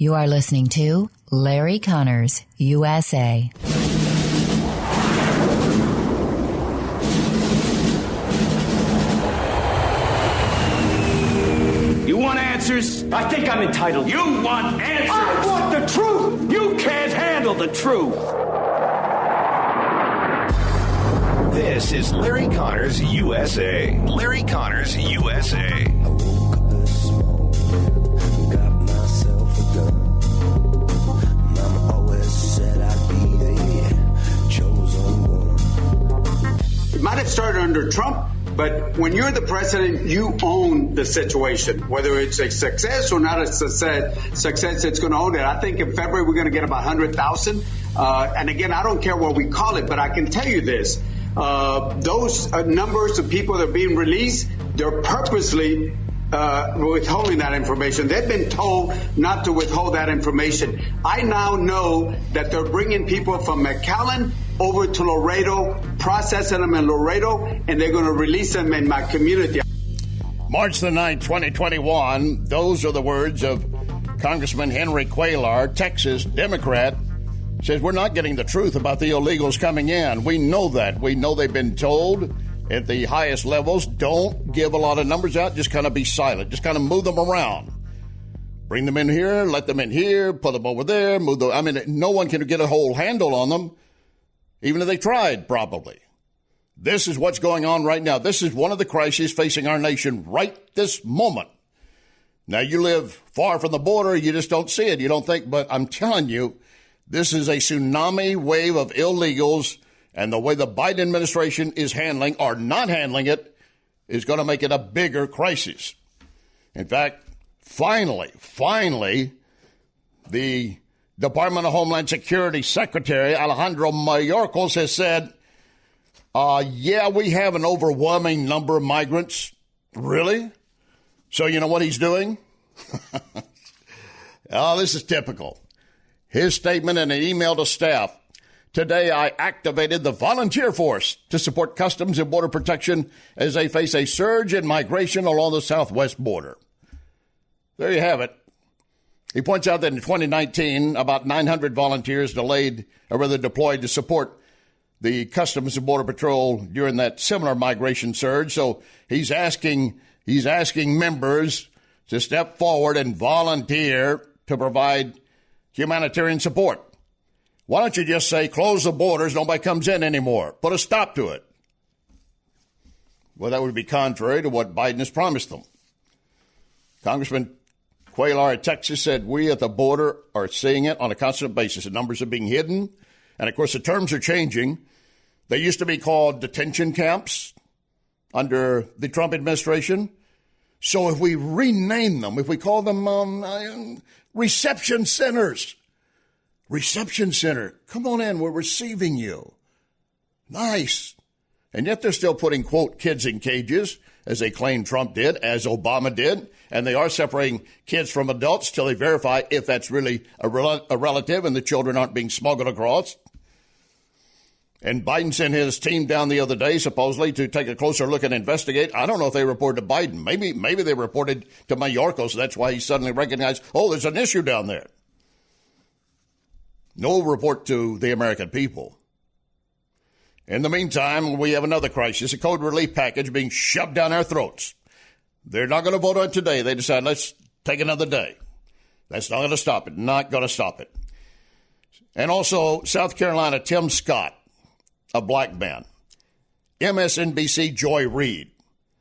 You are listening to Larry Conners, USA. You want answers? I think I'm entitled. You want answers? I want the truth! You can't handle the truth. This is Larry Conners USA. Larry Conners USA. I woke up this morning, got myself a gun. Mama always said I'd be the chosen one. It might have started under Trump, but when you're the president, you own the situation. Whether it's a success or not a success, it's going to own it. I think in February we're going to get about 100,000. And again, I don't care what we call it, but I can tell you this. Those numbers of people that are being released, they're purposely withholding that information. They've been told not to withhold that information. I now know that they're bringing people from McAllen over to Laredo, processing them in Laredo, and they're going to release them in my community. March the 9th, 2021, those are the words of Congressman Henry Cuellar, Texas Democrat. Says we're not getting the truth about the illegals coming in. We know that. We know they've been told at the highest levels, don't give a lot of numbers out. Just kind of be silent. Just kind of move them around. Bring them in here, let them in here, put them over there, move them. I mean, no one can get a whole handle on them, even if they tried, probably. This is what's going on right now. This is one of the crises facing our nation right this moment. Now, you live far from the border. You just don't see it. You don't think, but I'm telling you, this is a tsunami wave of illegals, and the way the Biden administration is handling or not handling it is going to make it a bigger crisis. In fact, finally, the Department of Homeland Security Secretary Alejandro Mayorkas has said, yeah, we have an overwhelming number of migrants. Really? So you know what he's doing? Oh, this is typical. His statement in an email to staff. Today, I activated the volunteer force to support Customs and Border Protection as they face a surge in migration along the southwest border. There you have it. He points out that in 2019, about 900 volunteers deployed to support the Customs and Border Patrol during that similar migration surge. So he's asking members to step forward and volunteer to provide humanitarian support. Why don't you just say, close the borders, nobody comes in anymore. Put a stop to it. Well, that would be contrary to what Biden has promised them. Congressman Cuellar of Texas said, we at the border are seeing it on a constant basis. The numbers are being hidden. And, of course, the terms are changing. They used to be called detention camps under the Trump administration. So if we rename them, if we call them reception centers, reception center, come on in, we're receiving you. Nice. And yet they're still putting, quote, kids in cages, as they claim Trump did, as Obama did. And they are separating kids from adults till they verify if that's really a relative and the children aren't being smuggled across. And Biden sent his team down the other day, supposedly, to take a closer look and investigate. I don't know if they reported to Biden. Maybe they reported to Mayorkas. That's why he suddenly recognized, oh, there's an issue down there. No report to the American people. In the meantime, we have another crisis, a code relief package being shoved down our throats. They're not going to vote on it today. They decide, let's take another day. That's not going to stop it. Not going to stop it. And also, South Carolina, Tim Scott, a black man. MSNBC Joy Reid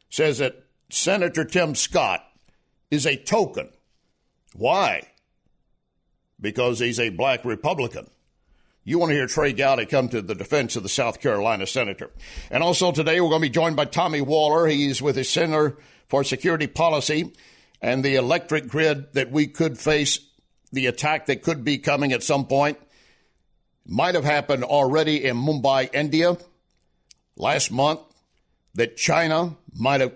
says that Senator Tim Scott is a token. Why? Because he's a black Republican. You want to hear Trey Gowdy come to the defense of the South Carolina senator. And also today we're going to be joined by Tommy Waller. He's with the Center for Security Policy and the electric grid that we could face, the attack that could be coming at some point. Might have happened already in Mumbai, India, last month, that China might have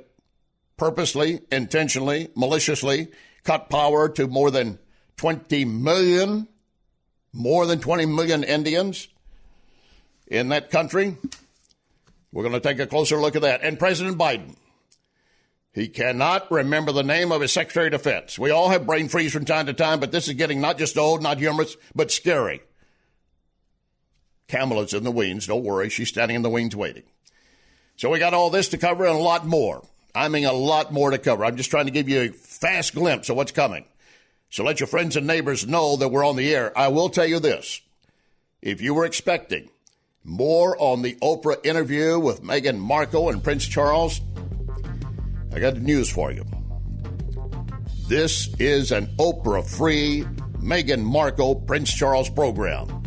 purposely, intentionally, maliciously cut power to more than 20 million Indians in that country. We're going to take a closer look at that. And President Biden, He cannot remember the name of his Secretary of Defense. We all have brain freeze from time to time, but this is getting not just old, not humorous, but scary. Kamala's in the wings. Don't worry. She's standing in the wings waiting. So we got all this to cover and a lot more. I mean, a lot more to cover. I'm just trying to give you a fast glimpse of what's coming. So let your friends and neighbors know that we're on the air. I will tell you this. If you were expecting more on the Oprah interview with Meghan Markle and Prince Charles, I got news for you. This is an Oprah-free Meghan Markle, Prince Charles program.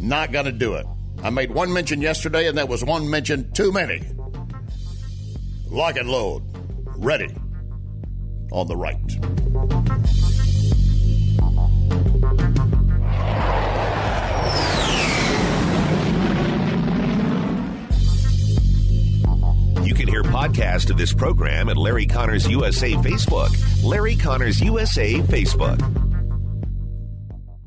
Not going to do it. I made one mention yesterday, and that was one mention too many. Lock and load. Ready. On the right. You can hear podcast of this program at Larry Connors USA Facebook. Larry Connors USA Facebook.